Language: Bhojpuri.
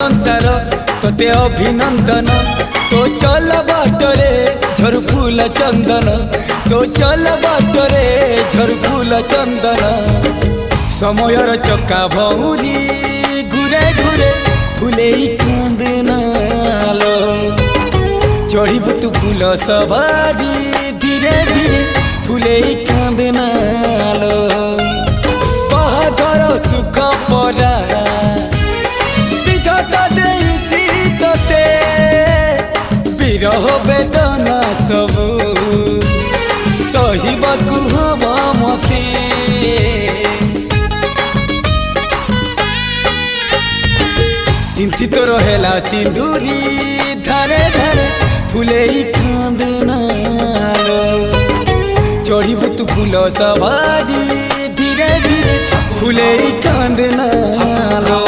संसार तोते अभिनंदन तो चल बाटरे झर फूल चंदन तो चल बाटरे झर फूल चंदन समयर चक्का भौरी घुरे घुरे फुले कांदनालो चढ़ीबु तू फूल सवारी धीरे धीरे फुले कांदनालो बाहादर सुख परा विधाता देइछि तोते विरह वेदना सबु सहिबाकु हवा मते सिंथी तोर हेला सिंदूरी धारे धारे फुले कांदनालो चढ़ीबु तू फूल सवारी धीरे धीरे फुले कांदनालो।